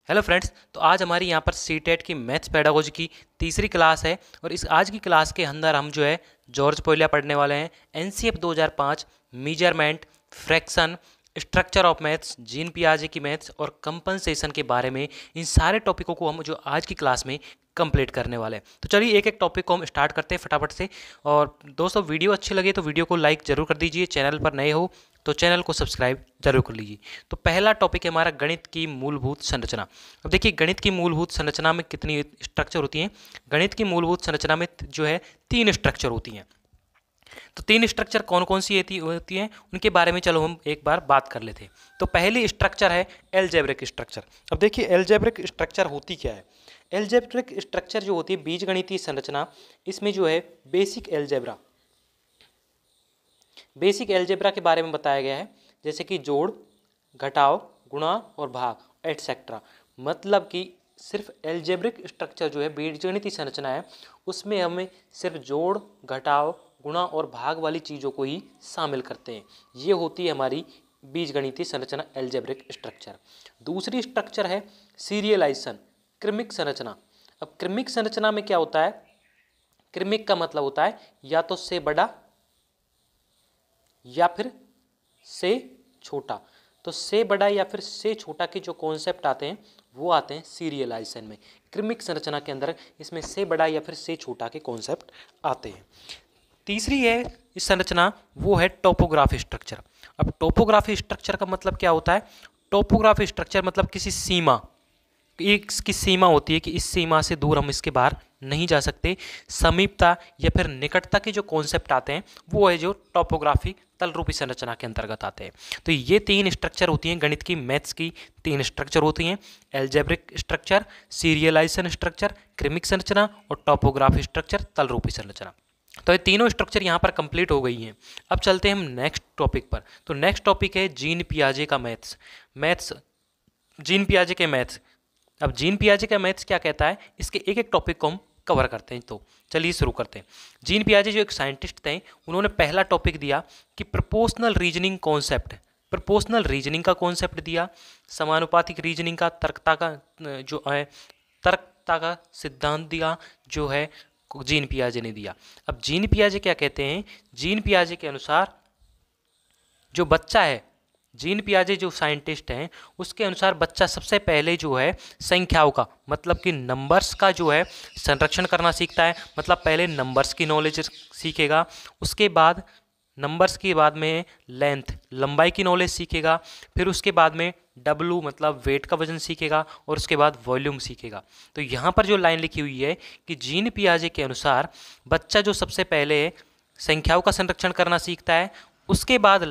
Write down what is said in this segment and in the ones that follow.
Hello friends. तो आज हमारी यहाँ पर सीटेट की मैथ्स पेडागोजी की तीसरी क्लास है और इस आज की क्लास के अंदर हम जो है जॉर्ज पोलिया पढ़ने वाले हैं। NCF 2005 measurement, fraction, structure of maths, Jean पियाजे की मैथ्स और कंपनसेशन के बारे में इन सारे टॉपिकों को हम जो आज की क्लास में कंप्लीट करने वाले हैं। तो चलिए एक एक टॉपिक को हम स्टार्ट करते हैं फटाफट से। और दोस्तों वीडियो अच्छी लगे तो वीडियो को लाइक जरूर कर दीजिए, चैनल पर नए हो तो चैनल को सब्सक्राइब जरूर कर लीजिए। तो पहला टॉपिक है हमारा गणित की मूलभूत संरचना। अब देखिए गणित की मूलभूत संरचना में कितनी स्ट्रक्चर होती हैं। गणित की मूलभूत संरचना में जो है 3 स्ट्रक्चर होती हैं। तो 3 स्ट्रक्चर कौन कौन सी होती हैं उनके बारे में चलो हम एक बार बात कर लेते हैं। तो पहली स्ट्रक्चर है एलजेब्रिक स्ट्रक्चर। अब देखिए एलजेब्रिक स्ट्रक्चर होती क्या है। एलजेब्रिक स्ट्रक्चर जो होती है बीजगणितीय संरचना, इसमें जो है बेसिक एलजेब्रा के बारे में बताया गया है, जैसे कि जोड़, घटाव, गुणा और भाग एटसेट्रा। मतलब कि सिर्फ एलजेब्रिक स्ट्रक्चर जो है बीजगणितीय संरचना है उसमें हमें सिर्फ जोड़, घटाव, गुणा और भाग वाली चीज़ों को ही शामिल करते हैं। ये होती है हमारी बीजगणितीय संरचना एलजेब्रिक स्ट्रक्चर। दूसरी स्ट्रक्चर है सीरियलाइजेशन, क्रमिक संरचना। अब क्रमिक संरचना में क्या होता है, क्रमिक का मतलब होता है या तो से बड़ा या फिर से छोटा। तो से बड़ा या फिर से छोटा के जो कॉन्सेप्ट आते हैं वो आते हैं सीरियलाइजेशन में। क्रमिक संरचना के अंदर इसमें से बड़ा या फिर से छोटा के कॉन्सेप्ट आते हैं। तीसरी है इस संरचना, वो है टोपोग्राफी स्ट्रक्चर। अब टोपोग्राफी स्ट्रक्चर का मतलब क्या होता है। टोपोग्राफी स्ट्रक्चर मतलब किसी सीमा, एक की सीमा होती है कि इस सीमा से दूर हम इसके बाहर नहीं जा सकते। समीपता या फिर निकटता के जो कॉन्सेप्ट आते हैं वो है जो टोपोग्राफी तलरूपी संरचना के अंतर्गत आते हैं। तो ये 3 स्ट्रक्चर होती हैं गणित की, मैथ्स की 3 स्ट्रक्चर होती हैं। एल्जेब्रिक स्ट्रक्चर, सीरियलाइजेशन स्ट्रक्चर, क्रमिक संरचना और टोपोग्राफी स्ट्रक्चर तलरूपी संरचना। तो ये तीनों स्ट्रक्चर यहाँ पर कंप्लीट हो गई हैं। अब चलते हैं हम नेक्स्ट टॉपिक पर। तो नेक्स्ट टॉपिक है जीन पियाजे का मैथ्स जीन पियाजे के मैथ्स। अब जीन पियाजे का मैथ्स क्या कहता है, इसके एक एक टॉपिक को हम कवर करते हैं। तो चलिए शुरू करते हैं। जीन पियाजे जो एक साइंटिस्ट थे, उन्होंने पहला टॉपिक दिया कि proportional reasoning concept, proportional reasoning का कॉन्सेप्ट दिया, समानुपातिक रीजनिंग का, तर्कता का जो है तर्कता का सिद्धांत दिया जो है जीन पियाजे ने दिया। अब जीन पियाजे क्या कहते हैं, जीन पियाजे के अनुसार जो बच्चा है, जीन पियाजे जो साइंटिस्ट हैं उसके अनुसार बच्चा सबसे पहले जो है संख्याओं का मतलब कि नंबर्स का जो है संरक्षण करना सीखता है। मतलब पहले नंबर्स की नॉलेज सीखेगा, उसके बाद नंबर्स के बाद में लेंथ, लंबाई की नॉलेज सीखेगा, फिर उसके बाद में डब्लू मतलब वेट का वजन सीखेगा और उसके बाद वॉल्यूम सीखेगा। तो यहाँ पर जो लाइन लिखी हुई है कि जीन पियाजे के अनुसार बच्चा जो सबसे पहले संख्याओं का संरक्षण करना सीखता है, उसके बाद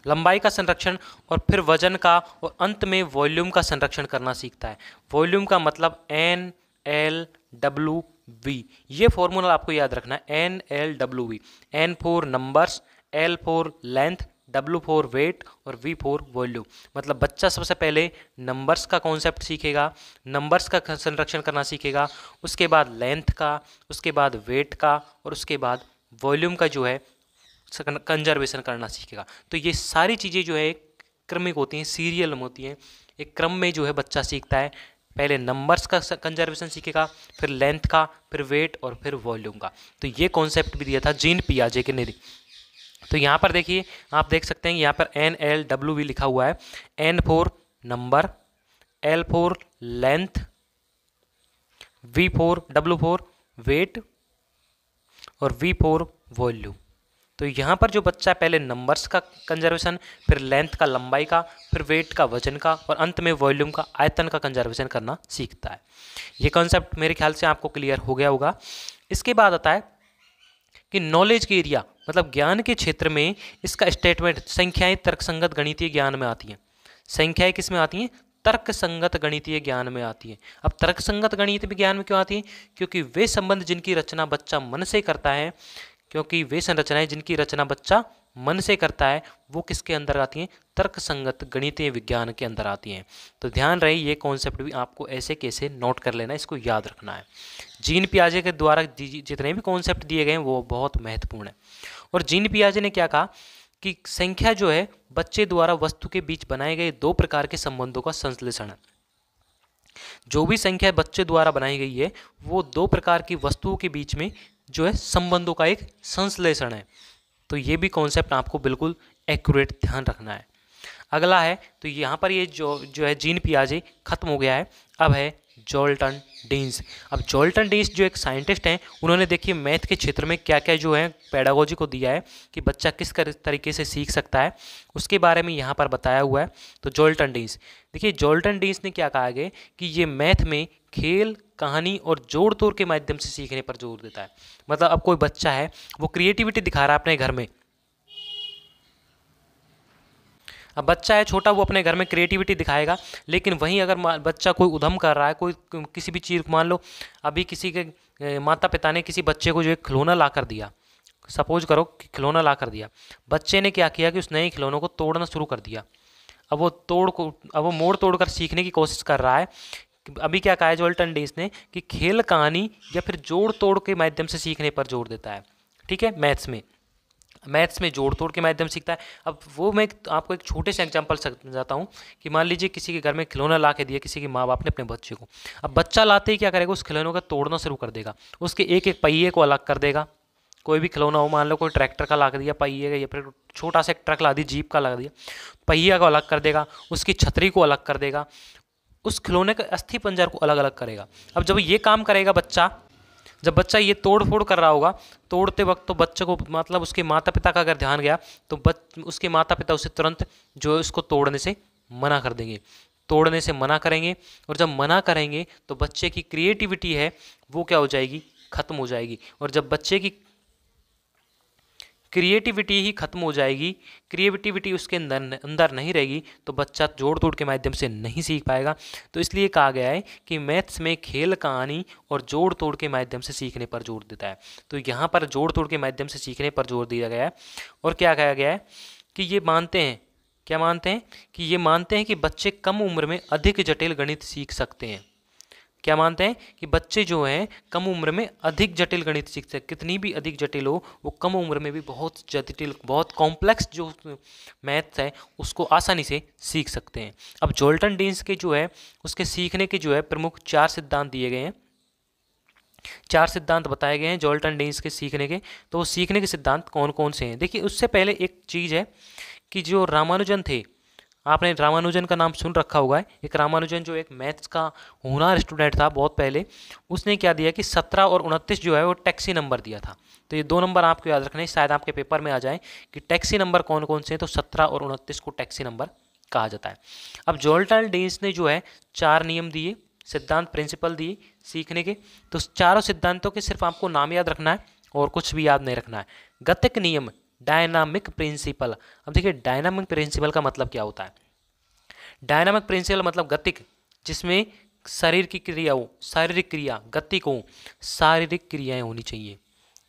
लंबाई का संरक्षण और फिर वजन का और अंत में वॉल्यूम का संरक्षण करना सीखता है। वॉल्यूम का मतलब एन एल डब्ल्यू वी, ये फॉर्मूला आपको याद रखना है, N L W V. N for numbers, L for length, W for weight और वी फॉर वॉल्यूम। मतलब बच्चा सबसे पहले नंबर्स का कॉन्सेप्ट सीखेगा, नंबर्स का संरक्षण करना सीखेगा, उसके बाद लेंथ का, उसके बाद वेट का और उसके बाद वॉल्यूम का जो है कंजर्वेशन करना सीखेगा। तो ये सारी चीज़ें जो है क्रमिक होती हैं, सीरियल होती हैं, एक क्रम में जो है बच्चा सीखता है। पहले नंबर्स का कंजर्वेशन सीखेगा, फिर लेंथ का, फिर वेट और फिर वॉल्यूम का। तो ये कॉन्सेप्ट भी दिया था जीन पियाजे के ने। तो यहाँ पर देखिए, आप देख सकते हैं यहाँ पर एन एल डब्ल्यू वी लिखा हुआ है। N for number, L for length, V for W for weight और वी फॉर वॉल्यूम। तो यहाँ पर जो बच्चा पहले नंबर्स का कंजर्वेशन, फिर लेंथ का लंबाई का, फिर वेट का वजन का और अंत में वॉल्यूम का आयतन का कंजर्वेशन करना सीखता है। ये कॉन्सेप्ट मेरे ख्याल से आपको क्लियर हो गया होगा। इसके बाद आता है कि नॉलेज के एरिया मतलब ज्ञान के क्षेत्र में इसका स्टेटमेंट, संख्याएं तर्कसंगत गणितीय ज्ञान में आती हैं। संख्याएं किस में आती हैं, तर्कसंगत गणितीय ज्ञान में आती है। अब तर्कसंगत गणितीय ज्ञान में क्यों आती है, क्योंकि वे संबंध जिनकी रचना बच्चा मन से करता है, क्योंकि वे संरचनाएं जिनकी रचना बच्चा मन से करता है वो किसके अंदर आती हैं, तर्कसंगत गणितीय विज्ञान के अंदर आती हैं। तो ध्यान रहे ये कॉन्सेप्ट भी आपको ऐसे कैसे नोट कर लेना, इसको याद रखना है। जीन पियाजे के द्वारा जितने भी कॉन्सेप्ट दिए गए हैं वो बहुत महत्वपूर्ण है। और जीन पियाजे ने क्या कहा कि संख्या जो है बच्चे द्वारा वस्तु के बीच बनाए गए दो प्रकार के संबंधों का संश्लेषण है। जो भी संख्या बच्चे द्वारा बनाई गई है वो दो प्रकार की वस्तुओं के बीच में जो है संबंधों का एक संश्लेषण है। तो ये भी कॉन्सेप्ट आपको बिल्कुल एक्यूरेट ध्यान रखना है। अगला है, तो यहाँ पर ये जो है जीन पियाजे खत्म हो गया है, अब है जोल्टन डीन्स। अब जोल्टन डीन्स जो एक साइंटिस्ट हैं, उन्होंने देखिए मैथ के क्षेत्र में क्या क्या जो है पेडागोजी को दिया है कि बच्चा किस तरीके से सीख सकता है, उसके बारे में यहाँ पर बताया हुआ है। तो जोल्टन डीन्स, देखिए जोल्टन डीन्स ने क्या कहा है कि ये मैथ में खेल, कहानी और जोड़ तोड़ के माध्यम से सीखने पर जोर देता है। मतलब अब कोई बच्चा है वो क्रिएटिविटी दिखा रहा है अपने घर में, अब बच्चा है छोटा, वो अपने घर में क्रिएटिविटी दिखाएगा, लेकिन वहीं अगर बच्चा कोई उधम कर रहा है, कोई किसी भी चीज़, मान लो अभी किसी के माता पिता ने किसी बच्चे को जो एक खिलौना ला कर दिया, सपोज करो कि खिलौना ला कर दिया, बच्चे ने क्या किया कि उस नए खिलौनों को तोड़ना शुरू कर दिया। अब वो मोड़ तोड़ कर सीखने की कोशिश कर रहा है। अभी क्या कहा है जोल्टन डीन्स ने कि खेल, कहानी या फिर जोड़ तोड़ के माध्यम से सीखने पर जोर देता है। ठीक है, मैथ्स में जोड़ तोड़ के माध्यम सीखता है। अब वो मैं आपको एक छोटे से एग्जांपल समझाता हूँ कि मान लीजिए किसी के घर में खिलौना ला के दिया किसी के माँ बाप ने अपने बच्चे को। अब बच्चा लाते ही क्या करेगा, उस खिलौनों का तोड़ना शुरू कर देगा, उसके एक एक पहिए को अलग कर देगा। कोई भी खिलौना हो, मान लो कोई ट्रैक्टर का ला दिया पहिए का, या फिर छोटा सा एक ट्रक ला दी, जीप का ला दिया, पहिया को अलग कर देगा, उसकी छतरी को अलग कर देगा, उस खिलौने के अस्थि पंजर को अलग अलग करेगा। अब जब ये काम करेगा बच्चा, जब बच्चा ये तोड़ फोड़ कर रहा होगा, तोड़ते वक्त तो बच्चे को, मतलब उसके माता पिता का अगर ध्यान गया तो उसके माता पिता उसे तुरंत जो है उसको तोड़ने से मना कर देंगे, तोड़ने से मना करेंगे। और जब मना करेंगे तो बच्चे की क्रिएटिविटी है वो क्या हो जाएगी, खत्म हो जाएगी। और जब बच्चे की क्रिएटिविटी ही खत्म हो जाएगी, क्रिएटिविटी उसके अंदर नहीं रहेगी, तो बच्चा जोड़ तोड़ के माध्यम से नहीं सीख पाएगा। तो इसलिए कहा गया है कि मैथ्स में खेल, कहानी और जोड़ तोड़ के माध्यम से सीखने पर जोर देता है। तो यहाँ पर जोड़ तोड़ के माध्यम से सीखने पर जोर दिया गया है। और क्या कहा गया है कि ये मानते हैं, क्या मानते हैं कि ये मानते हैं कि बच्चे कम उम्र में अधिक जटिल गणित सीख सकते हैं। क्या मानते हैं कि बच्चे जो हैं कम उम्र में अधिक जटिल गणित सीखते हैं, कितनी भी अधिक जटिल हो वो कम उम्र में भी बहुत जटिल, बहुत कॉम्प्लेक्स जो मैथ्स है उसको आसानी से सीख सकते हैं। अब जोल्टन डीन्स के जो है उसके सीखने के जो है प्रमुख 4 सिद्धांत दिए गए हैं, 4 सिद्धांत बताए गए हैं जोल्टन डीन्स के सीखने के। तो वो सीखने के सिद्धांत कौन कौन से हैं, देखिए उससे पहले एक चीज़ है कि जो रामानुजन थे, आपने रामानुजन का नाम सुन रखा होगा। एक रामानुजन जो एक मैथ्स का होनहार स्टूडेंट था बहुत पहले, उसने क्या दिया कि 17 और 29 जो है वो टैक्सी नंबर दिया था। तो ये 2 नंबर आपको याद रखने, शायद आपके पेपर में आ जाए कि टैक्सी नंबर कौन कौन से हैं। तो 17 और 29 को टैक्सी नंबर कहा जाता है। अब जोल्टन डीन्स ने जो है 4 नियम दिए, सिद्धांत, प्रिंसिपल दिए सीखने के। तो चारों सिद्धांतों के सिर्फ आपको नाम याद रखना है और कुछ भी याद नहीं रखना है। गतिक नियम, डायनामिक प्रिंसिपल। अब देखिए डायनामिक प्रिंसिपल का मतलब क्या होता है। डायनामिक प्रिंसिपल मतलब गतिक, जिसमें शरीर की क्रिया हो, शारीरिक क्रिया, गतिक हो, शारीरिक क्रियाएं होनी चाहिए।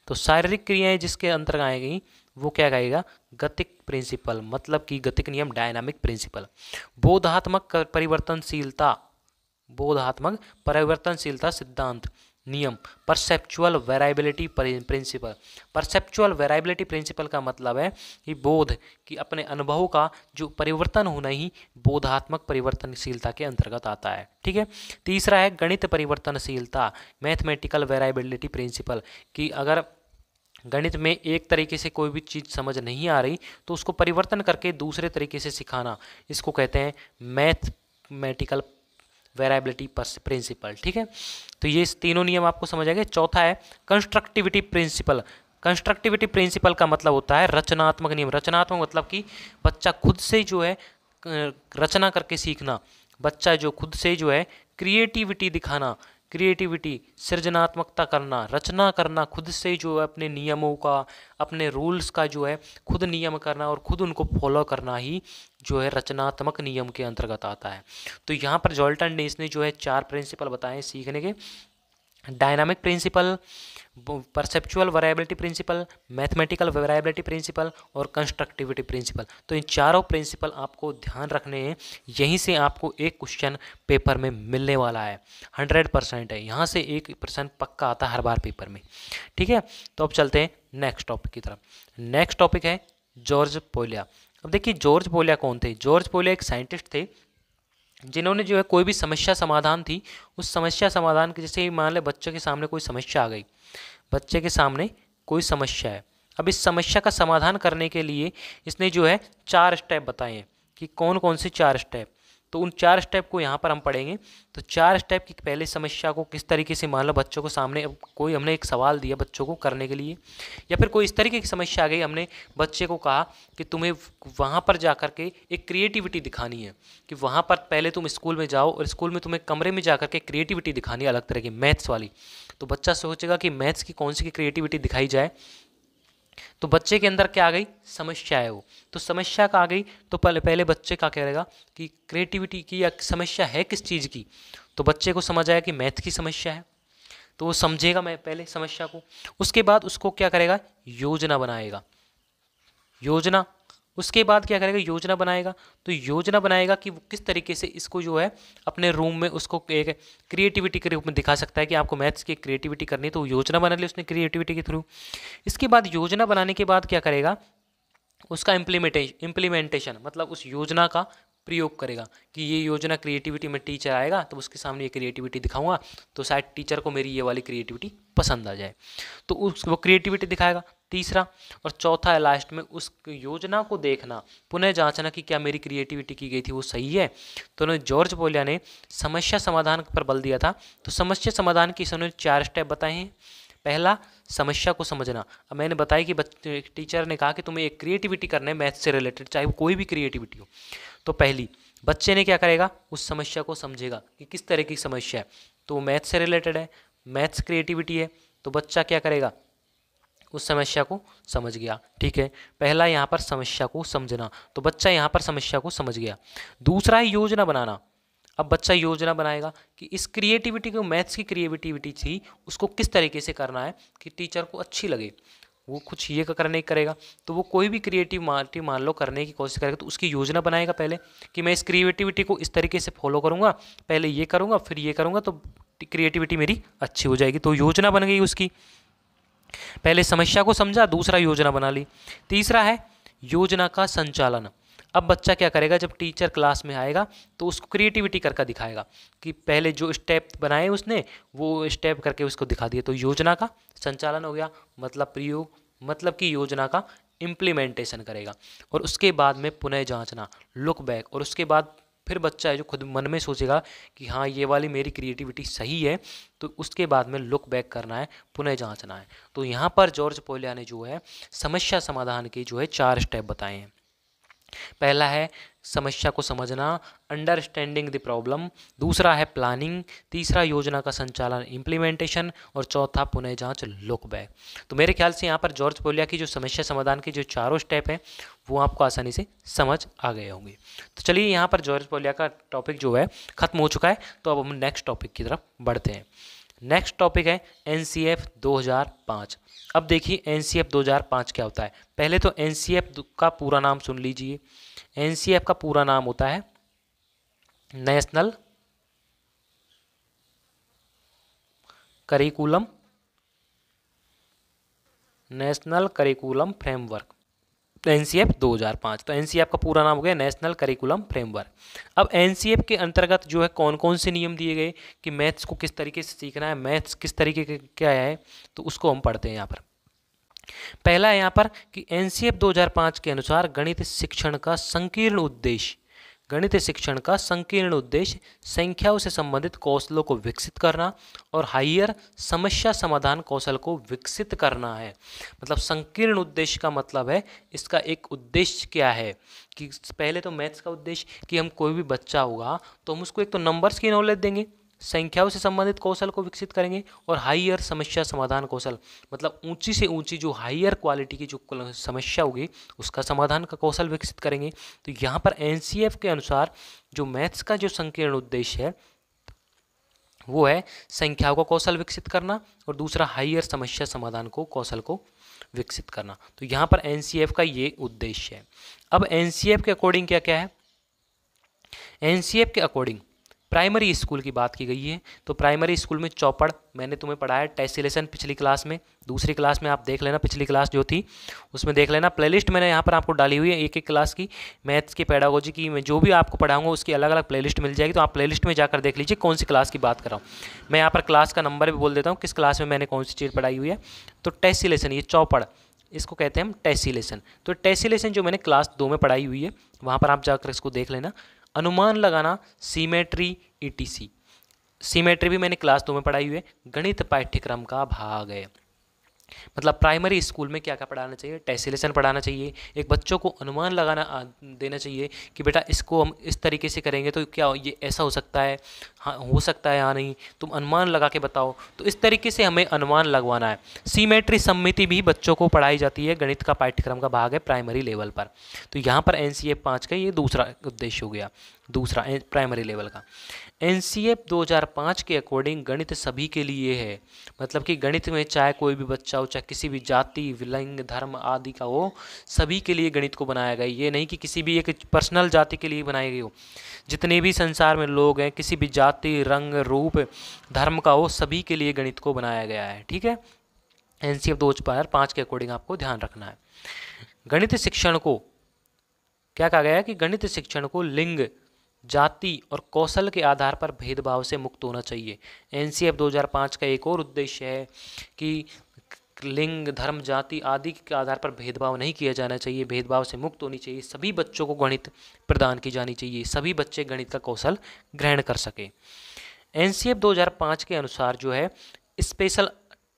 तो शारीरिक क्रियाएं जिसके अंतर्गत आएगी वो क्या कहेगा, गतिक प्रिंसिपल, मतलब कि गतिक नियम, डायनामिक प्रिंसिपल। बोधात्मक परिवर्तनशीलता, बोधात्मक परिवर्तनशीलता सिद्धांत नियम, perceptual variability principal. Perceptual variability principal का मतलब है कि बोध कि अपने अनुभव का जो परिवर्तन होना ही बोधात्मक परिवर्तनशीलता के अंतर्गत आता है। ठीक है। तीसरा है गणित परिवर्तनशीलता, मैथमेटिकल वेराइबिलिटी प्रिंसिपल, कि अगर गणित में एक तरीके से कोई भी चीज़ समझ नहीं आ रही तो उसको परिवर्तन करके दूसरे तरीके से सिखाना, इसको कहते हैं मैथमेटिकल वेराइबिलिटी प्रिंसिपल। ठीक है। तो ये तीनों नियम आपको समझ आएंगे। चौथा है कंस्ट्रक्टिविटी प्रिंसिपल। कंस्ट्रक्टिविटी प्रिंसिपल का मतलब होता है रचनात्मक नियम। रचनात्मक मतलब कि बच्चा खुद से जो है रचना करके सीखना, बच्चा जो खुद से जो है क्रिएटिविटी दिखाना, क्रिएटिविटी, सृजनात्मकता करना, रचना करना, खुद से जो है अपने नियमों का, अपने रूल्स का जो है खुद नियम करना और खुद उनको फॉलो करना ही जो है रचनात्मक नियम के अंतर्गत आता है। तो यहाँ पर जोल्टन डीन्स ने जो है 4 प्रिंसिपल बताए सीखने के, dynamic principle, perceptual variability principle, mathematical variability principle और कंस्ट्रक्टिविटी प्रिंसिपल। तो इन चारों प्रिंसिपल आपको ध्यान रखने हैं। यहीं से आपको एक क्वेश्चन पेपर में मिलने वाला है, 100% है, यहाँ से एक प्रश्न पक्का आता है हर बार पेपर में। ठीक है। तो अब चलते हैं नेक्स्ट टॉपिक की तरफ। नेक्स्ट टॉपिक है जॉर्ज पोलिया। अब देखिए जॉर्ज पोलिया कौन थे? जॉर्ज पोलिया एक साइंटिस्ट थे जिन्होंने जो है कोई भी समस्या समाधान थी, उस समस्या समाधान के, जैसे मान ले बच्चे के सामने कोई समस्या आ गई, बच्चे के सामने कोई समस्या है, अब इस समस्या का समाधान करने के लिए इसने जो है 4 स्टेप बताए हैं कि कौन कौन से 4 स्टेप। तो उन 4 स्टेप को यहाँ पर हम पढ़ेंगे। तो 4 स्टेप की पहले समस्या को किस तरीके से, मान लो बच्चों को सामने अब कोई हमने एक सवाल दिया बच्चों को करने के लिए, या फिर कोई इस तरीके की समस्या आ गई, हमने बच्चे को कहा कि तुम्हें वहाँ पर जा कर के एक क्रिएटिविटी दिखानी है, कि वहाँ पर पहले तुम स्कूल में जाओ और स्कूल में तुम्हें कमरे में जा कर के क्रिएटिविटी दिखानी है अलग तरह की, मैथ्स वाली। तो बच्चा सोचेगा कि मैथ्स की कौन सी की क्रिएटिविटी दिखाई जाए, तो बच्चे के अंदर क्या आ गई? समस्या है वो। तो समस्या का आ गई तो पहले बच्चे का कहेगा कि क्रिएटिविटी की या समस्या है किस चीज़ की। तो बच्चे को समझ आया कि मैथ की समस्या है, तो वो समझेगा मैं पहले समस्या को। उसके बाद उसको क्या करेगा? योजना बनाएगा। योजना, उसके बाद क्या करेगा? योजना बनाएगा। तो योजना बनाएगा कि वो किस तरीके से इसको जो है अपने रूम में उसको एक क्रिएटिविटी के रूप में दिखा सकता है कि आपको मैथ्स की क्रिएटिविटी करनी है, तो योजना बना ली उसने क्रिएटिविटी के थ्रू। इसके बाद योजना बनाने के बाद क्या करेगा? उसका इम्प्लीमेंटेशन, मतलब उस योजना का प्रयोग करेगा कि ये योजना क्रिएटिविटी में टीचर आएगा तो उसके सामने ये क्रिएटिविटी दिखाऊंगा, तो शायद टीचर को मेरी ये वाली क्रिएटिविटी पसंद आ जाए, तो वो क्रिएटिविटी दिखाएगा। तीसरा और चौथा है लास्ट में, उस योजना को देखना, पुनः जांचना कि क्या मेरी क्रिएटिविटी की गई थी वो सही है। तो उन्होंने जॉर्ज पोलिया ने समस्या समाधान पर बल दिया था। तो समस्या समाधान की उन्होंने 4 स्टेप बताए हैं। पहला, समस्या को समझना। अब मैंने बताया कि बच्चे, टीचर ने कहा कि तुम्हें एक क्रिएटिविटी करना है मैथ्स से रिलेटेड, चाहे वो कोई भी क्रिएटिविटी हो। तो पहली, बच्चे ने क्या करेगा? उस समस्या को समझेगा कि किस तरह की समस्या है, तो वो मैथ्स से रिलेटेड है, मैथ्स क्रिएटिविटी है, तो बच्चा क्या करेगा? उस समस्या को समझ गया। ठीक है, पहला यहाँ पर समस्या को समझना, तो बच्चा यहाँ पर समस्या को समझ गया। दूसरा है योजना बनाना। अब बच्चा योजना बनाएगा कि इस क्रिएटिविटी को, मैथ्स की क्रिएटिविटी थी, उसको किस तरीके से करना है कि टीचर को अच्छी लगे, वो कुछ ये करने करेगा। तो वो कोई भी क्रिएटिव मान लो करने की कोशिश करेगा, तो उसकी योजना बनाएगा पहले कि मैं इस क्रिएटिविटी को इस तरीके से फॉलो करूँगा, पहले ये करूँगा फिर ये करूँगा, तो क्रिएटिविटी मेरी अच्छी हो जाएगी। तो योजना बन गई उसकी, पहले समस्या को समझा, दूसरा योजना बना ली। तीसरा है योजना का संचालन। अब बच्चा क्या करेगा? जब टीचर क्लास में आएगा तो उसको क्रिएटिविटी करके दिखाएगा कि पहले जो स्टेप बनाए उसने वो स्टेप करके उसको दिखा दिए। तो योजना का संचालन हो गया, मतलब प्रयोग, मतलब कि योजना का इम्प्लीमेंटेशन करेगा। और उसके बाद में पुनः जांचना, लुक बैक, और उसके बाद फिर बच्चा है जो खुद मन में सोचेगा कि हाँ ये वाली मेरी क्रिएटिविटी सही है, तो उसके बाद में लुक बैक करना है, पुनः जांचना है। तो यहाँ पर जॉर्ज पोलिया ने जो है समस्या समाधान के जो है 4 स्टेप बताए हैं। पहला है समस्या को समझना, अंडरस्टैंडिंग द प्रॉब्लम। दूसरा है प्लानिंग। तीसरा योजना का संचालन, इम्प्लीमेंटेशन। और चौथा पुनः जांच, लुक बैक। तो मेरे ख्याल से यहाँ पर जॉर्ज पोलिया की जो समस्या समाधान की जो 4 स्टेप हैं वो आपको आसानी से समझ आ गए होंगे। तो चलिए यहाँ पर जॉर्ज पोलिया का टॉपिक जो है खत्म हो चुका है। तो अब हम नेक्स्ट टॉपिक की तरफ बढ़ते हैं। नेक्स्ट टॉपिक है NCF 2005। अब देखिए NCF 2005 क्या होता है। पहले तो NCF का पूरा नाम सुन लीजिए। NCF का पूरा नाम होता है नेशनल करिकुलम फ्रेमवर्क। तो NCF 2005, तो NCF का पूरा नाम हो गया नेशनल करिकुलम फ्रेमवर्क। अब NCF के अंतर्गत जो है कौन कौन से नियम दिए गए कि मैथ्स को किस तरीके से सीखना है, मैथ्स किस तरीके के क्या है, तो उसको हम पढ़ते हैं यहाँ पर। पहला है यहाँ पर कि NCF 2005 के अनुसार गणित शिक्षण का संकीर्ण उद्देश्य संख्याओं से संबंधित कौशलों को विकसित करना और हायर समस्या समाधान कौशल को विकसित करना है। मतलब संकीर्ण उद्देश्य का मतलब है, इसका एक उद्देश्य क्या है कि पहले तो मैथ्स का उद्देश्य कि हम कोई भी बच्चा होगा तो हम उसको एक तो नंबर्स की नॉलेज देंगे, संख्याओं से संबंधित कौशल को विकसित करेंगे, और हायर समस्या समाधान कौशल, मतलब ऊंची से ऊंची जो हायर क्वालिटी की जो समस्या होगी उसका समाधान का कौशल विकसित करेंगे। तो यहाँ पर NCF के अनुसार जो मैथ्स का जो संकीर्ण उद्देश्य है वो है संख्याओं का कौशल विकसित करना, और दूसरा हायर समस्या समाधान को कौशल को विकसित करना। तो यहाँ पर NCF का ये उद्देश्य है। अब NCF के अकॉर्डिंग क्या क्या है? NCF के अकॉर्डिंग प्राइमरी स्कूल की बात की गई है तो प्राइमरी स्कूल में चौपड़ मैंने तुम्हें पढ़ाया, टेसिलेशन पिछली क्लास में, दूसरी क्लास में आप देख लेना, पिछली क्लास जो थी उसमें देख लेना। प्लेलिस्ट मैंने यहाँ पर आपको डाली हुई है एक एक क्लास की, मैथ्स की, पेडागोजी की, मैं जो भी आपको पढ़ाऊंगा उसकी अलग अलग प्लेलिस्ट मिल जाएगी, तो आप प्लेलिस्ट में जाकर देख लीजिए कौन सी क्लास की बात कर रहा हूँ। मैं यहाँ पर क्लास का नंबर भी बोल देता हूँ किस क्लास में मैंने कौन सी चीज़ पढ़ाई हुई है। तो टेसिलेशन, ये चौपड़, इसको कहते हैं हम टेसिलेशन। तो टेसिलेशन जो मैंने क्लास 2 में पढ़ाई हुई है वहाँ पर आप जाकर इसको देख लेना। अनुमान लगाना, सीमेट्री, ईटीसी, सीमेट्री भी मैंने क्लास 2 में पढ़ाई हुई है, गणित पाठ्यक्रम का भाग है। मतलब प्राइमरी स्कूल में क्या क्या पढ़ाना चाहिए, टेसिलेशन पढ़ाना चाहिए, एक बच्चों को अनुमान लगाना देना चाहिए कि बेटा इसको हम इस तरीके से करेंगे तो क्या ये ऐसा हो सकता है, हाँ हो सकता है या नहीं, तुम अनुमान लगा के बताओ, तो इस तरीके से हमें अनुमान लगवाना है। सीमेट्री सम्मिति भी बच्चों को पढ़ाई जाती है, गणित का पाठ्यक्रम का भाग है प्राइमरी लेवल पर। तो यहाँ पर NCF 5 का ये दूसरा उद्देश्य हो गया, दूसरा प्राइमरी लेवल का। NCF 2005 के अकॉर्डिंग गणित सभी के लिए है, मतलब कि गणित में चाहे कोई भी बच्चा हो, चाहे किसी भी जाति, लिंग, धर्म आदि का हो, सभी के लिए गणित को बनाया गया। ये नहीं कि किसी भी एक पर्सनल जाति के लिए बनाई गई हो, जितने भी संसार में लोग हैं किसी भी जाति, रंग, रूप, धर्म का हो, सभी के लिए गणित को बनाया गया है। ठीक है, NCF 2005 के अकॉर्डिंग आपको ध्यान रखना है। गणित शिक्षण को क्या कहा गया है कि गणित शिक्षण को लिंग, जाति और कौशल के आधार पर भेदभाव से मुक्त होना चाहिए। NCF 2005 का एक और उद्देश्य है कि लिंग, धर्म, जाति आदि के आधार पर भेदभाव नहीं किया जाना चाहिए, भेदभाव से मुक्त होनी चाहिए, सभी बच्चों को गणित प्रदान की जानी चाहिए, सभी बच्चे गणित का कौशल ग्रहण कर सके। NCF 2005 के अनुसार जो है स्पेशल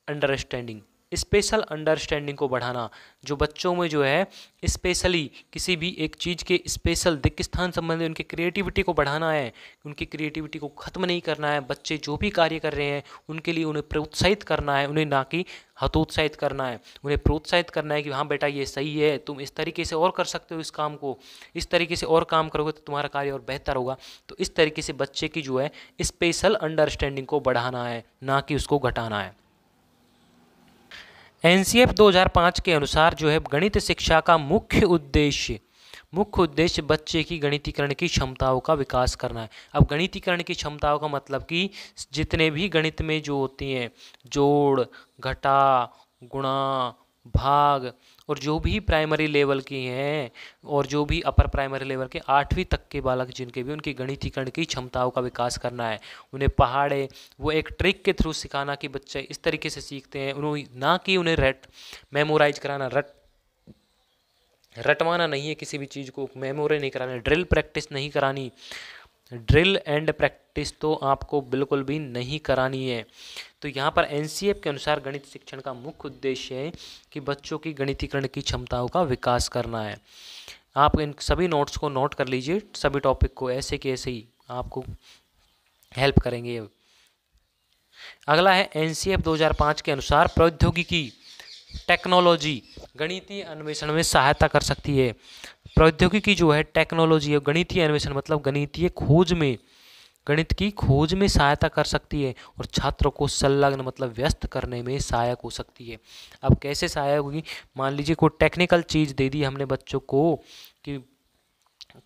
अंडरस्टैंडिंग, स्पेशल अंडरस्टैंडिंग को बढ़ाना, जो बच्चों में जो है स्पेशली किसी भी एक चीज़ के स्पेशल दिक् स्थान संबंधी उनकी क्रिएटिविटी को बढ़ाना है, उनकी क्रिएटिविटी को ख़त्म नहीं करना है। बच्चे जो भी कार्य कर रहे हैं उनके लिए उन्हें प्रोत्साहित करना है, उन्हें ना कि हतोत्साहित करना है, उन्हें प्रोत्साहित करना है कि हाँ बेटा ये सही है, तुम इस तरीके से और कर सकते हो, इस काम को इस तरीके से और काम करोगे तो तुम्हारा कार्य और बेहतर होगा। तो इस तरीके से बच्चे की जो है स्पेशल अंडरस्टैंडिंग को बढ़ाना है, ना कि उसको घटाना है। NCF 2005 के अनुसार जो है गणित शिक्षा का मुख्य उद्देश्य बच्चे की गणितीकरण की क्षमताओं का विकास करना है। अब गणितीकरण की क्षमताओं का मतलब कि जितने भी गणित में जो होती हैं जोड़, घटा, गुणा, भाग, और जो भी प्राइमरी लेवल की हैं और जो भी अपर प्राइमरी लेवल के 8वीं तक के बालक जिनके भी, उनकी गणितीकरण की क्षमताओं का विकास करना है। उन्हें पहाड़े वो एक ट्रिक के थ्रू सिखाना कि बच्चे इस तरीके से सीखते हैं, उन्हें ना कि उन्हें मेमोराइज कराना, रटवाना नहीं है, किसी भी चीज़ को मेमोराइज नहीं कराना, ड्रिल प्रैक्टिस नहीं करानी, ड्रिल एंड प्रैक्टिस तो आपको बिल्कुल भी नहीं करानी है। तो यहाँ पर NCF के अनुसार गणित शिक्षण का मुख्य उद्देश्य है कि बच्चों की गणितीकरण की क्षमताओं का विकास करना है। आप इन सभी नोट्स को नोट कर लीजिए, सभी टॉपिक को ऐसे के ऐसे ही आपको हेल्प करेंगे। अगला है NCF 2005 के अनुसार प्रौद्योगिकी, टेक्नोलॉजी गणितीय अन्वेषण में सहायता कर सकती है। प्रौद्योगिकी जो है टेक्नोलॉजी है, गणितीय अन्वेषण मतलब गणितीय खोज में, गणित की खोज में सहायता कर सकती है और छात्रों को संलग्न मतलब व्यस्त करने में सहायक हो सकती है। अब कैसे सहायक होगी, मान लीजिए कोई टेक्निकल चीज़ दे दी हमने बच्चों को, कि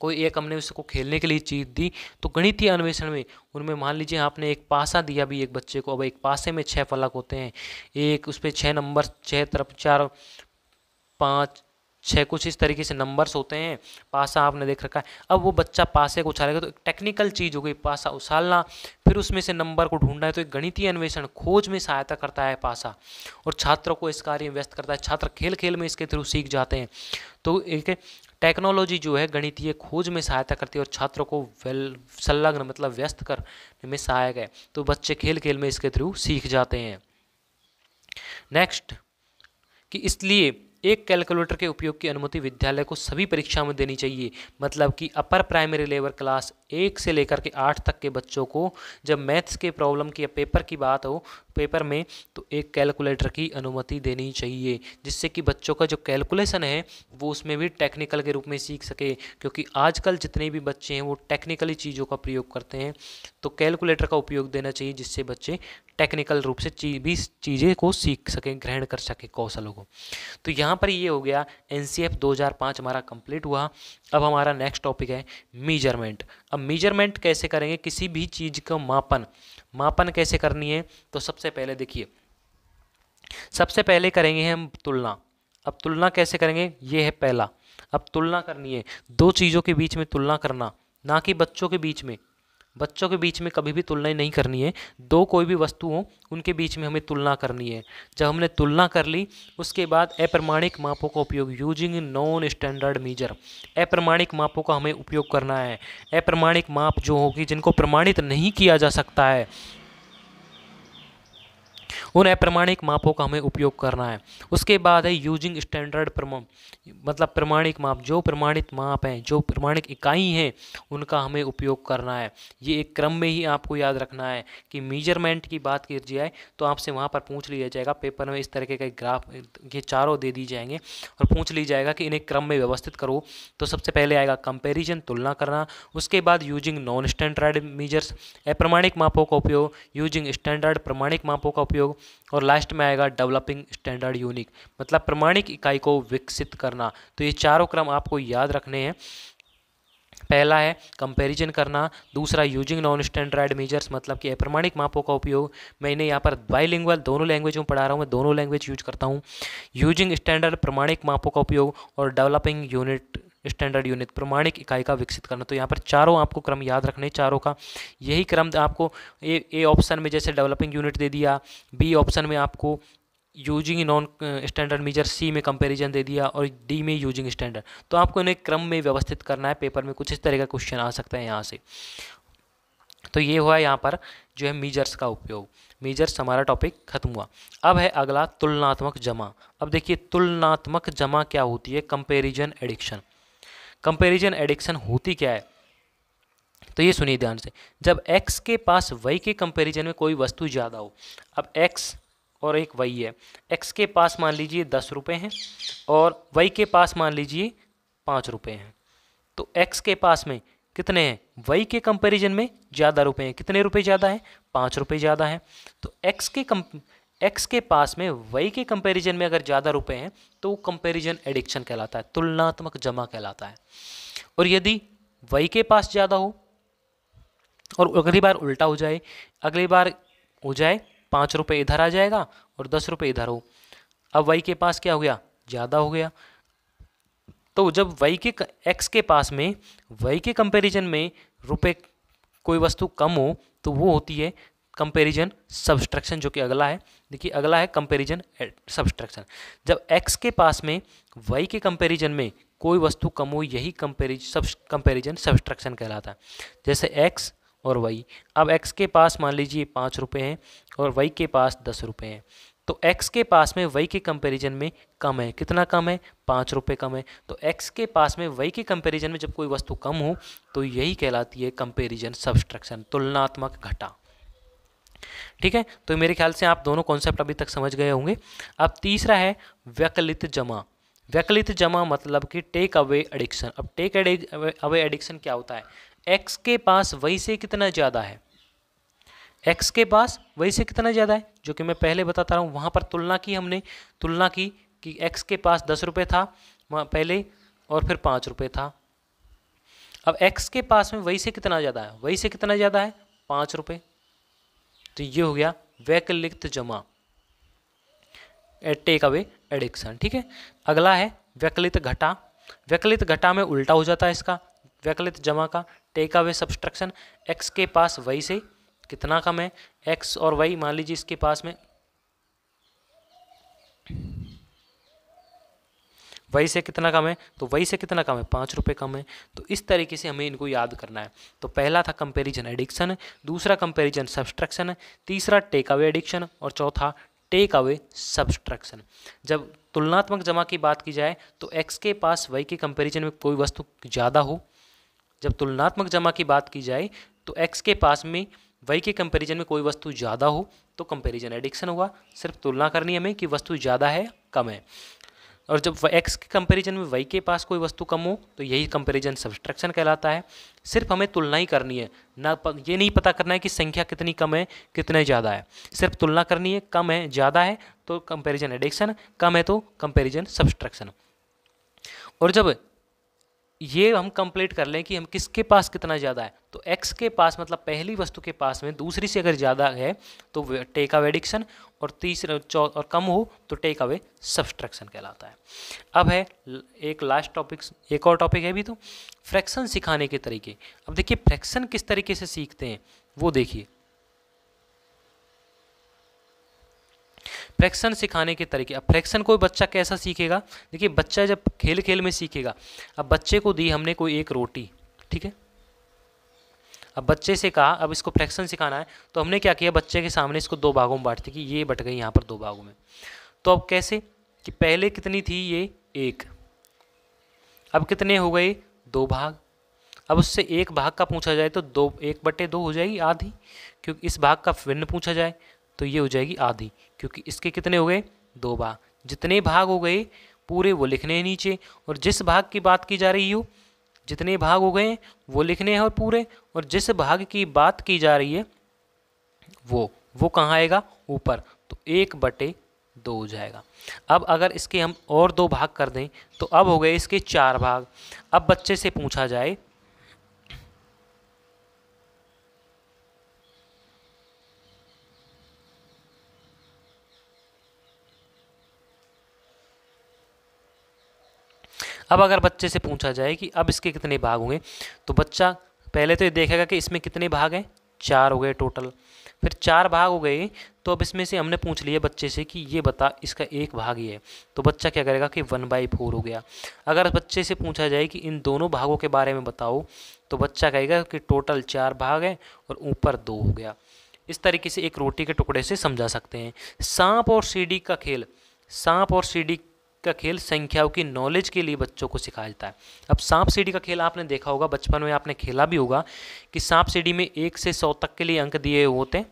कोई एक हमने उसको खेलने के लिए चीज़ दी, तो गणितीय अन्वेषण में उनमें मान लीजिए आपने एक पासा दिया भी एक बच्चे को, अब एक पासे में 6 फलक होते हैं, एक उस पर 6 नंबर, 6 तरफ 4 5 6 कुछ इस तरीके से नंबर्स होते हैं, पासा आपने देख रखा है। अब वो बच्चा पासे को उछालेगा तो एक टेक्निकल चीज़ हो गई पासा उछालना, फिर उसमें से नंबर को ढूंढना है, तो एक गणितीय अन्वेषण खोज में सहायता करता है पासा, और छात्रों को इस कार्य में व्यस्त करता है, छात्र खेल खेल में इसके थ्रू सीख जाते हैं। तो एक टेक्नोलॉजी जो है गणितीय खोज में सहायता करती है और छात्रों को संलग्न मतलब व्यस्त करने में सहायक है, तो बच्चे खेल खेल में इसके थ्रू सीख जाते हैं। नेक्स्ट कि इसलिए एक कैलकुलेटर के उपयोग की अनुमति विद्यालय को सभी परीक्षा में देनी चाहिए, मतलब कि अपर प्राइमरी लेवल क्लास 1 से लेकर के 8 तक के बच्चों को जब मैथ्स के प्रॉब्लम की या पेपर की बात हो, पेपर में, तो एक कैलकुलेटर की अनुमति देनी चाहिए, जिससे कि बच्चों का जो कैलकुलेशन है वो उसमें भी टेक्निकल के रूप में सीख सके, क्योंकि आजकल जितने भी बच्चे हैं वो टेक्निकली चीज़ों का प्रयोग करते हैं, तो कैलकुलेटर का उपयोग देना चाहिए जिससे बच्चे टेक्निकल रूप से चीज़ें को सीख सकें, ग्रहण कर सकें कौशलों को। तो यहाँ पर ये हो गया NCF 2005 हमारा कंप्लीट हुआ। अब हमारा नेक्स्ट टॉपिक है मीजरमेंट। अब मेजरमेंट कैसे करेंगे, किसी भी चीज़ का मापन कैसे करनी है, तो सबसे पहले देखिए, सबसे पहले करेंगे हम तुलना। अब तुलना कैसे करेंगे, ये है पहला। अब तुलना करनी है, दो चीज़ों के बीच में तुलना करना, ना कि बच्चों के बीच में। बच्चों के बीच में कभी भी तुलना नहीं करनी है, दो कोई भी वस्तु हो उनके बीच में हमें तुलना करनी है। जब हमने तुलना कर ली, उसके बाद अप्रमाणिक मापों का उपयोग, यूजिंग नॉन स्टैंडर्ड मेजर, अप्रमाणिक मापों का हमें उपयोग करना है। अप्रमाणिक माप जो होगी, जिनको प्रमाणित नहीं किया जा सकता है, उन अप्रमाणिक मापों का हमें उपयोग करना है। उसके बाद है यूजिंग स्टैंडर्ड मतलब प्रमाणिक माप, जो प्रमाणित माप हैं, जो प्रमाणिक इकाई हैं, उनका हमें उपयोग करना है। ये एक क्रम में ही आपको याद रखना है कि मेजरमेंट की बात की जाए तो आपसे वहाँ पर पूछ लिया जाएगा, पेपर में इस तरीके का ग्राफ, ये चारों दे दी जाएंगे और पूछ ली जाएगा कि इन्हें क्रम में व्यवस्थित करो। तो सबसे पहले आएगा कंपेरिजन, तुलना करना। उसके बाद यूजिंग नॉन स्टैंडर्ड मेजर्स, अप्रमाणिक मापों का उपयोग, यूजिंग स्टैंडर्ड प्रमाणिक मापों का उपयोग, और लास्ट में आएगा डेवलपिंग स्टैंडर्ड यूनिक, मतलब प्रमाणिक इकाई को विकसित करना। तो ये चारों क्रम आपको याद रखने हैं। पहला है कंपैरिजन करना, दूसरा यूजिंग नॉन स्टैंडर्ड मेजर्स, मतलब कि अप्रमाणिक मापों का उपयोग। मैंने यहाँ पर बाइलिंगुअल दोनों लैंग्वेज में पढ़ा रहा हूँ, मैं दोनों लैंग्वेज यूज करता हूँ। यूजिंग स्टैंडर्ड प्रमाणिक मापों का उपयोग, और डेवलपिंग यूनिट स्टैंडर्ड यूनिट, प्रमाणिक इकाई का विकसित करना। तो यहाँ पर चारों आपको क्रम याद रखने, चारों का यही क्रम आपको ए ऑप्शन में जैसे डेवलपिंग यूनिट दे दिया, बी ऑप्शन में आपको यूजिंग नॉन स्टैंडर्ड मेजर, सी में कंपैरिजन दे दिया, और डी में यूजिंग स्टैंडर्ड। तो आपको इन्हें क्रम में व्यवस्थित करना है। पेपर में कुछ इस तरह का क्वेश्चन आ सकता है यहाँ से। तो ये हुआ यहाँ पर जो है मीजर्स का उपयोग। मीजर्स हमारा टॉपिक खत्म हुआ। अब है अगला तुलनात्मक जमा। अब देखिए तुलनात्मक जमा क्या होती है, कंपैरिजन एडिक्शन। कंपैरिजन एडिक्शन होती क्या है, तो ये सुनिए ध्यान से। जब x के पास y के कंपैरिजन में कोई वस्तु ज़्यादा हो, अब x और एक y है, x के पास मान लीजिए 10 रुपये हैं और y के पास मान लीजिए 5 रुपये हैं। तो x के पास में कितने हैं, y के कंपैरिजन में ज़्यादा रुपये हैं। कितने रुपये ज़्यादा हैं, 5 रुपये ज़्यादा हैं। तो x के पास में y के कंपैरिजन में अगर ज़्यादा रुपये हैं तो वो कंपैरिजन एडिक्शन कहलाता है, तुलनात्मक जमा कहलाता है। और यदि y के पास ज़्यादा हो और अगली बार उल्टा हो जाए, अगली बार हो जाए 5 रुपये इधर आ जाएगा और 10 रुपये इधर हो, अब y के पास क्या हो गया, ज़्यादा हो गया। तो जब x के पास में y के कंपैरिजन में रुपए कोई वस्तु कम हो तो वो होती है कंपैरिजन सब्सट्रैक्शन, जो कि अगला है। देखिए अगला है कंपैरिजन सब्सट्रैक्शन। जब x के पास में y के कंपैरिजन में कोई वस्तु कम हो, यही कंपैरिजन सब्सट्रैक्शन कहलाता है। जैसे x और y, अब x के पास मान लीजिए 5 रुपये हैं और y के पास 10 रुपये हैं। तो x के पास में y के कंपैरिजन में कम है, कितना कम है, 5 रुपये कम है। तो x के पास में y के कंपैरिजन में जब कोई वस्तु कम हो तो यही कहलाती है कंपैरिजन सब्सट्रैक्शन, तुलनात्मक घटा। ठीक है, तो मेरे ख्याल से आप दोनों कॉन्सेप्ट अभी तक समझ गए होंगे। अब तीसरा है वैकल्पिक जमा। वैकल्पिक जमा मतलब कि टेक अवे एडिक्शन। अब टेक अवे एडिक्शन क्या होता है, x के पास y से कितना ज़्यादा है, x के पास y से कितना ज़्यादा है, जो कि मैं पहले बताता रहा हूँ। वहाँ पर तुलना की, हमने तुलना की कि x के पास 10 रुपये था वहाँ पहले और फिर 5 रुपये था। अब x के पास में y से कितना ज़्यादा है, y से कितना ज़्यादा है, 5 रुपये। तो ये हो गया वैकल्पिक जमा, टेक अवे एडिक्शन। ठीक है, अगला है वैकल्पिक घटा। वैकल्पिक घटा में उल्टा हो जाता है इसका, वैकल्पिक जमा का, टेक अवे सब्सट्रैक्शन। x के पास y से कितना कम है, x और y मान लीजिए इसके पास में y से कितना कम है, तो y से कितना कम है, 5 रुपये कम है। तो इस तरीके से हमें इनको याद करना है। तो पहला था कंपैरिजन एडिक्शन, दूसरा कंपैरिजन सब्सट्रैक्शन, तीसरा टेक अवे एडिक्शन और चौथा टेक अवे सब्सट्रैक्शन। जब तुलनात्मक जमा की बात की जाए तो x के पास y के कंपैरिजन में कोई वस्तु ज़्यादा हो, जब तुलनात्मक जमा की बात की जाए तो x के पास में y के कंपैरिजन में कोई वस्तु ज़्यादा हो तो कंपैरिजन एडिक्शन हुआ। सिर्फ तुलना करनी है हमें कि वस्तु ज़्यादा है कम है। और जब x के कंपैरिजन में y के पास कोई वस्तु कम हो तो यही कंपैरिजन सब्सट्रैक्शन कहलाता है। सिर्फ हमें तुलना ही करनी है, ना ये नहीं पता करना है कि संख्या कितनी कम है कितने ज़्यादा है। सिर्फ तुलना करनी है, कम है ज़्यादा है तो कंपैरिजन एडिक्शन, कम है तो कंपैरिजन सब्सट्रैक्शन। और जब ये हम कंप्लीट कर लें कि हम किसके पास कितना ज़्यादा है। तो x के पास मतलब पहली वस्तु के पास में दूसरी से अगर ज़्यादा है तो टेक अवे एडिक्शन, और तीसरा और कम हो तो टेक अवे सब्सट्रैक्शन कहलाता है। अब है एक लास्ट टॉपिक, एक और टॉपिक है भी, तो फ्रैक्शन सिखाने के तरीके। अब देखिए फ्रैक्शन किस तरीके से सीखते हैं वो देखिए। फ्रैक्शन सिखाने के तरीके, अब फ्रैक्शन कोई बच्चा कैसा सीखेगा, देखिए बच्चा जब खेल खेल में सीखेगा। अब बच्चे को दी हमने कोई एक रोटी, ठीक है, अब बच्चे से कहा अब इसको फ्रैक्शन सिखाना है, तो हमने क्या किया, बच्चे के सामने इसको दो भागों में बांट दी कि ये बट गई यहाँ पर दो भागों में। तो अब कैसे कि पहले कितनी थी ये एक, अब कितने हो गए दो भाग। अब उससे एक भाग का पूछा जाए तो दो, 1/2 हो जाएगी आधी, क्योंकि इस भाग का भिन्न पूछा जाए तो ये हो जाएगी आधी, क्योंकि इसके कितने हो गए दो भाग। जितने भाग हो गए पूरे वो लिखने हैं नीचे, और जिस भाग की बात की जा रही हो, जितने भाग हो गए वो लिखने हैं और पूरे, और जिस भाग की बात की जा रही है वो कहाँ आएगा ऊपर, तो 1/2 हो जाएगा। अब अगर इसके हम और दो भाग कर दें तो अब हो गए इसके 4 भाग। अब बच्चे से पूछा जाए अब अगर बच्चे से पूछा जाए कि अब इसके कितने भाग होंगे, तो बच्चा पहले तो ये देखेगा कि इसमें कितने भाग हैं, 4 हो गए टोटल। फिर 4 भाग हो गए तो अब इसमें से हमने पूछ लिया बच्चे से कि ये बता इसका एक भाग ही है, तो बच्चा क्या करेगा कि 1/4 हो गया। अगर बच्चे से पूछा जाए कि इन दोनों भागों के बारे में बताओ, तो बच्चा कहेगा कि टोटल 4 भाग हैं और ऊपर 2 हो गया। इस तरीके से एक रोटी के टुकड़े से समझा सकते हैं। सांप और सीढ़ी का खेल, सांप और सीढ़ी का खेल संख्याओं की नॉलेज के लिए बच्चों को सिखाया जाता है। अब सांप सीढ़ी का खेल आपने देखा होगा, बचपन में आपने खेला भी होगा कि सांप सीढ़ी में 1 से 100 तक के लिए अंक दिए होते हैं,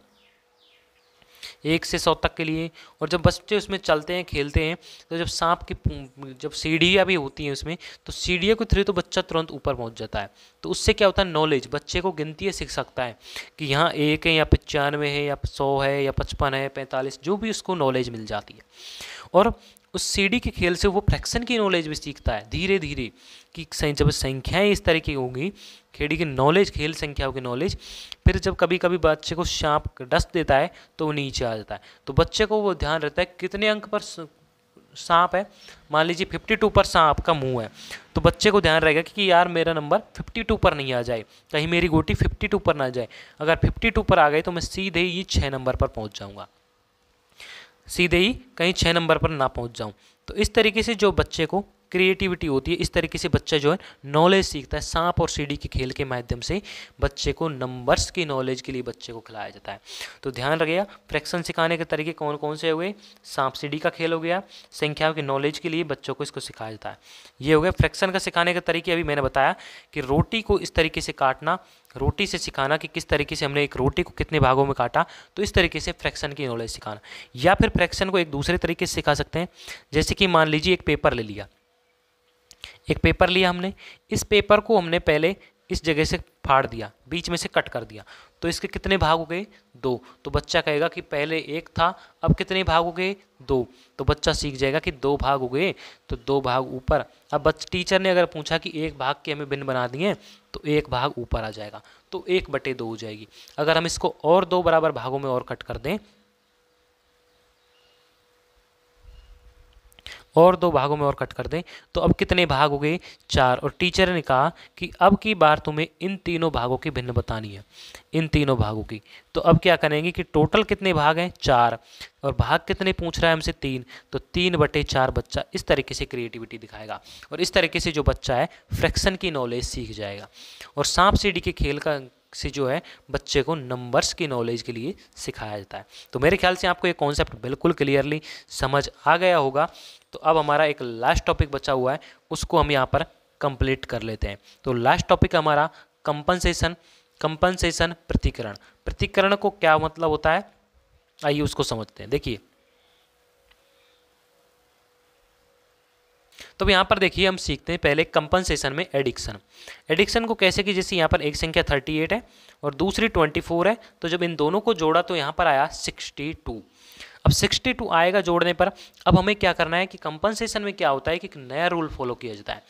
1 से 100 तक के लिए। और जब बच्चे उसमें चलते हैं खेलते हैं तो जब सांप की जब सीढ़ियाँ भी होती हैं उसमें, तो सीढ़ियों के थ्रू तो बच्चा तुरंत ऊपर पहुंच जाता है। तो उससे क्या होता है, नॉलेज, बच्चे को गिनती सीख सकता है कि यहाँ 1 है या 95 है या 100 है या 55 है 45, जो भी उसको नॉलेज मिल जाती है। और उस सीढ़ी के खेल से वो फ्रैक्शन की नॉलेज भी सीखता है धीरे धीरे, कि जब संख्याएं इस तरह की होंगी, खेड़ी की नॉलेज, खेल संख्याओं की नॉलेज, फिर जब कभी कभी बच्चे को सांप डस देता है तो वो नीचे आ जाता है, तो बच्चे को वो ध्यान रहता है कितने अंक पर सांप है। मान लीजिए 52 पर सांप का मुंह है, तो बच्चे को ध्यान रहेगा कि यार मेरा नंबर 52 पर नहीं आ जाए, कहीं मेरी गोटी 52 पर ना जाए। अगर 52 पर आ गए तो मैं सीधे ही 6 नंबर पर पहुंच जाऊंगा, सीधे ही कहीं 6 नंबर पर ना पहुंच जाऊं। तो इस तरीके से जो बच्चे को क्रिएटिविटी होती है, इस तरीके से बच्चा जो है नॉलेज सीखता है। सांप और सीढ़ी के खेल के माध्यम से बच्चे को नंबर्स की नॉलेज के लिए बच्चे को खिलाया जाता है। तो ध्यान रखिएगा, फ्रैक्शन सिखाने के तरीके कौन कौन से हुए, सांप सीढ़ी का खेल हो गया, संख्याओं की नॉलेज के लिए बच्चों को इसको सिखाया जाता है, ये हो गया फ्रैक्शन का सिखाने के तरीके। अभी मैंने बताया कि रोटी को इस तरीके से काटना, रोटी से सिखाना कि किस तरीके से हमने एक रोटी को कितने भागों में काटा, तो इस तरीके से फ्रैक्शन की नॉलेज सिखाना। या फिर फ्रैक्शन को एक दूसरे तरीके से सिखा सकते हैं, जैसे कि मान लीजिए एक पेपर ले लिया, एक पेपर लिया हमने, इस पेपर को हमने पहले इस जगह से फाड़ दिया, बीच में से कट कर दिया, तो इसके कितने भाग हो गए 2। तो बच्चा कहेगा कि पहले 1 था, अब कितने भाग हो गए 2, तो बच्चा सीख जाएगा कि 2 भाग हो गए, तो 2 भाग ऊपर। अब टीचर ने अगर पूछा कि 1 भाग के हमें भिन्न बना दिए, तो 1 भाग ऊपर आ जाएगा, तो 1/2 हो जाएगी। अगर हम इसको और 2 बराबर भागों में और कट कर दें, और 2 भागों में और कट कर दें, तो अब कितने भाग हो गए 4। और टीचर ने कहा कि अब की बार तुम्हें इन तीनों भागों की भिन्न बतानी है, इन तीनों भागों की। तो अब क्या करेंगे कि टोटल कितने भाग हैं 4, और भाग कितने पूछ रहा है हमसे 3, तो 3/4 बच्चा इस तरीके से क्रिएटिविटी दिखाएगा। और इस तरीके से जो बच्चा है फ्रैक्शन की नॉलेज सीख जाएगा। और सांप सीढ़ी के खेल का से जो है बच्चे को नंबर्स की नॉलेज के लिए सिखाया जाता है। तो मेरे ख्याल से आपको ये कॉन्सेप्ट बिल्कुल क्लियरली समझ आ गया होगा। तो अब हमारा एक लास्ट टॉपिक बचा हुआ है, उसको हम यहाँ पर कंप्लीट कर लेते हैं। तो लास्ट टॉपिक हमारा कंपनसेशन, कंपनसेशन प्रतिकरण। प्रतिकरण को क्या मतलब होता है, आइए उसको समझते हैं। देखिए, तो यहाँ पर देखिए हम सीखते हैं पहले कंपनसेशन में एडिक्शन। एडिक्शन को कैसे कि जैसे यहाँ पर एक संख्या 38 है और दूसरी 24 है, तो जब इन दोनों को जोड़ा तो यहाँ पर आया 62। अब 62 आएगा जोड़ने पर। अब हमें क्या करना है कि कंपनसेशन में क्या होता है कि एक नया रूल फॉलो किया जाता है।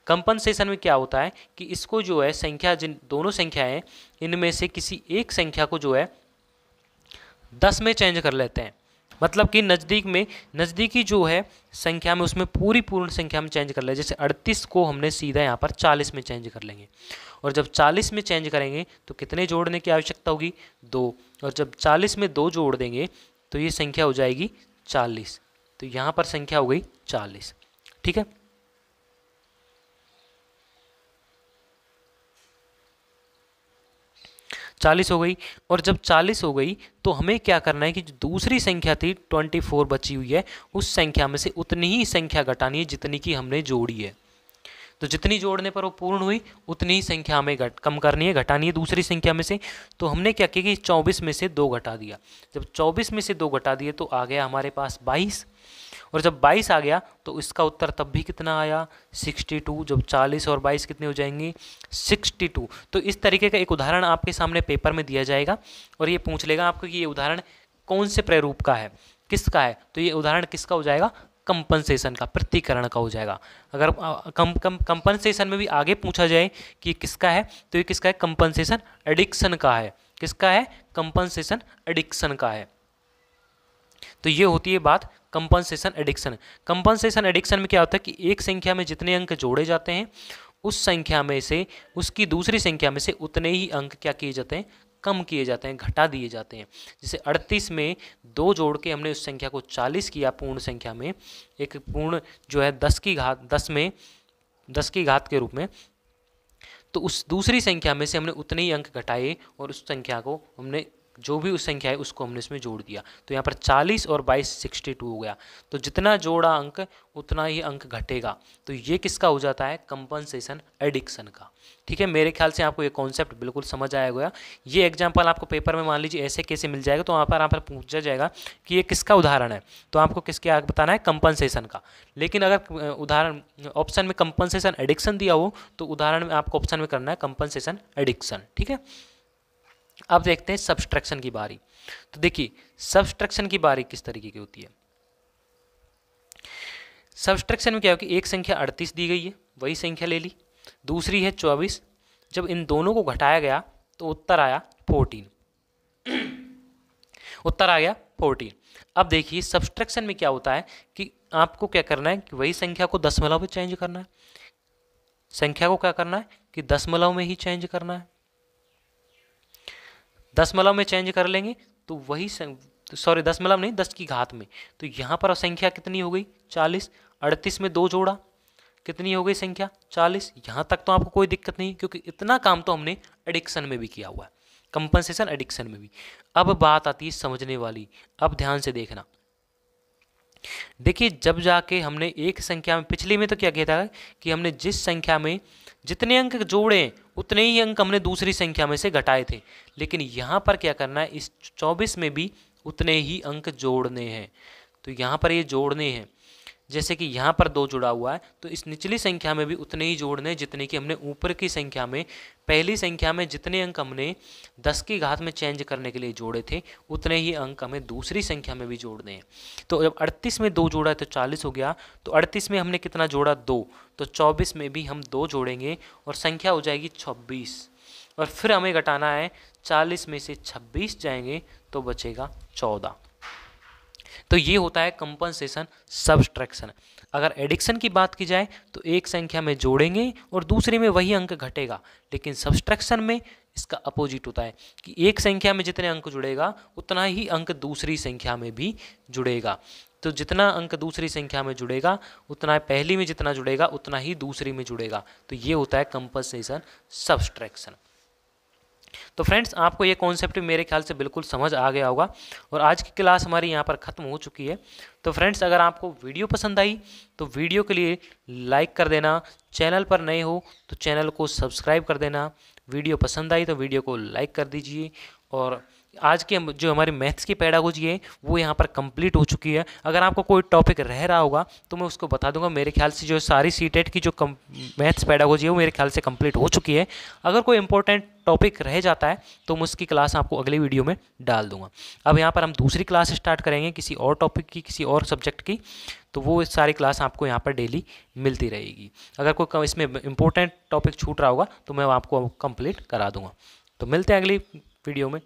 कंपनसेशन में क्या होता है कि इसको जो है संख्या, जिन दोनों संख्याएं इनमें से किसी एक संख्या को जो है 10 में चेंज कर लेते हैं। मतलब कि नज़दीकी जो है संख्या में उसमें पूर्ण संख्या में चेंज कर ले। जैसे 38 को हमने सीधा यहाँ पर 40 में चेंज कर लेंगे, और जब 40 में चेंज करेंगे तो कितने जोड़ने की आवश्यकता होगी? 2। और जब 40 में 2 जोड़ देंगे तो ये संख्या हो जाएगी 40। तो यहाँ पर संख्या हो गई 40। ठीक है, चालीस हो गई। और जब 40 हो गई तो हमें क्या करना है कि जो दूसरी संख्या थी 24 बची हुई है, उस संख्या में से उतनी ही संख्या घटानी है जितनी की हमने जोड़ी है। तो जितनी जोड़ने पर वो पूर्ण हुई उतनी ही संख्या हमें कम करनी है, घटानी है दूसरी संख्या में से। तो हमने क्या किया कि 24 में से 2 घटा दिया। जब 24 में से 2 घटा दिए तो आ गया हमारे पास 22। और जब 22 आ गया तो इसका उत्तर तब भी कितना आया? 62। जब 40 और 22 कितने हो जाएंगे? 62। तो इस तरीके का एक उदाहरण आपके सामने पेपर में दिया जाएगा और ये पूछ लेगा आपको कि ये उदाहरण कौन से प्रारूप का है, किसका है। तो ये उदाहरण किसका हो जाएगा? कंपनसेशन का, पृथक्करण का हो जाएगा। अगर कंपनसेशन में भी आगे पूछा जाए कि ये किसका है तो ये किसका है? कंपनसेशन एडिक्शन का है। किसका है? कंपनसेशन एडिक्शन का है। तो ये होती है बात कंपनसेशन एडिक्शन। कंपनसेशन एडिक्शन में क्या होता है कि एक संख्या में जितने अंक जोड़े जाते हैं उस संख्या में से उसकी दूसरी संख्या में से उतने ही अंक क्या किए जाते हैं? कम किए जाते हैं, घटा दिए जाते हैं। जैसे 38 में 2 जोड़ के हमने उस संख्या को 40 किया पूर्ण संख्या में, एक पूर्ण जो है 10 की घात के रूप में, तो उस दूसरी संख्या में से हमने उतने ही अंक घटाए और उस संख्या को हमने, जो भी उस संख्या है उसको हमने इसमें जोड़ दिया। तो यहाँ पर 40 और 22 62 हो गया। तो जितना जोड़ा अंक उतना ही अंक घटेगा। तो ये किसका हो जाता है? कंपनसेशन एडिक्शन का। ठीक है, मेरे ख्याल से आपको ये कॉन्सेप्ट बिल्कुल समझ आया गया। ये एग्जाम्पल आपको पेपर में मान लीजिए ऐसे कैसे मिल जाएगा, तो वहाँ पर पूछा जाएगा कि ये किसका उदाहरण है, तो आपको किसके आगे बताना है? कंपनसेशन का। लेकिन अगर उदाहरण ऑप्शन में कंपनसेशन एडिक्शन दिया हो तो उदाहरण में आपको ऑप्शन में करना है कंपनसेशन एडिक्शन। ठीक है, अब देखते हैं सब्सट्रैक्शन की बारी। तो देखिए सब्सट्रैक्शन की बारी किस तरीके की होती है। सब्सट्रैक्शन में क्या हो कि एक संख्या 38 दी गई है, वही संख्या ले ली, दूसरी है 24। जब इन दोनों को घटाया गया तो उत्तर आया 14। उत्तर आ गया 14। अब देखिए सब्सट्रैक्शन में क्या होता है कि आपको क्या करना है कि वही संख्या को दशमलव में चेंज करना है। संख्या को क्या करना है कि दशमलव में ही चेंज करना है। दशमलव में चेंज कर लेंगे तो वही दशमलव नहीं, 10 की घात में। तो यहाँ पर संख्या कितनी हो गई? 40। 38 में 2 जोड़ा, कितनी हो गई संख्या? 40। यहाँ तक तो आपको कोई दिक्कत नहीं, क्योंकि इतना काम तो हमने एडिक्शन में भी किया हुआ है, कंपनसेशन एडिक्शन में भी। अब बात आती है समझने वाली। अब ध्यान से देखना। देखिए जब जाके हमने एक संख्या में, पिछली में तो क्या किया था कि हमने जिस संख्या में जितने अंक जोड़े उतने ही अंक हमने दूसरी संख्या में से घटाए थे। लेकिन यहाँ पर क्या करना है, इस 24 में भी उतने ही अंक जोड़ने हैं। तो यहाँ पर ये जोड़ने हैं, जैसे कि यहाँ पर 2 जुड़ा हुआ है तो इस निचली संख्या में भी उतने ही जोड़ने हैं जितने कि हमने ऊपर की संख्या में, पहली संख्या में जितने अंक हमने 10 की घात में चेंज करने के लिए जोड़े थे उतने ही अंक हमें दूसरी संख्या में भी जोड़ने हैं। तो जब 38 में 2 जोड़ा है तो 40 हो गया। तो 38 में हमने कितना जोड़ा? 2। तो 24 में भी हम 2 जोड़ेंगे और संख्या हो जाएगी 26। और फिर हमें घटाना है, 40 में से 26 जाएंगे तो बचेगा 14। तो ये होता है कंपनसेशन सब्सट्रैक्शन। अगर एडिक्शन की बात की जाए तो एक संख्या में जोड़ेंगे और दूसरे में वही अंक घटेगा। लेकिन सब्सट्रैक्शन में इसका अपोजिट होता है कि एक संख्या में जितने अंक जुड़ेगा उतना ही अंक दूसरी संख्या में भी जुड़ेगा। तो जितना अंक दूसरी संख्या में जुड़ेगा उतना पहली में जितना जुड़ेगा उतना ही दूसरी में जुड़ेगा। तो ये होता है कंपनसेशन सब्सट्रैक्शन। तो फ्रेंड्स आपको ये कॉन्सेप्ट मेरे ख्याल से बिल्कुल समझ आ गया होगा और आज की क्लास हमारी यहाँ पर ख़त्म हो चुकी है। तो फ्रेंड्स अगर आपको वीडियो पसंद आई तो वीडियो के लिए लाइक कर देना, चैनल पर नए हो तो चैनल को सब्सक्राइब कर देना, वीडियो पसंद आई तो वीडियो को लाइक कर दीजिए और आज की जो हमारी मैथ्स की पेडागोजी है वो यहाँ पर कंप्लीट हो चुकी है। अगर आपको कोई टॉपिक रह रहा होगा तो मैं उसको बता दूंगा। मेरे ख्याल से जो सारी सीटेट की जो मैथ्स पेडागोजी है वो मेरे ख्याल से कंप्लीट हो चुकी है। अगर कोई इंपॉर्टेंट टॉपिक रह जाता है तो मैं उसकी क्लास आपको अगली वीडियो में डाल दूंगा। अब यहाँ पर हम दूसरी क्लास स्टार्ट करेंगे किसी और टॉपिक की, किसी और सब्जेक्ट की, तो वो सारी क्लास आपको यहाँ पर डेली मिलती रहेगी। अगर कोई इसमें इंपॉर्टेंट टॉपिक छूट रहा होगा तो मैं आपको कंप्लीट करा दूंगा। तो मिलते हैं अगली वीडियो में।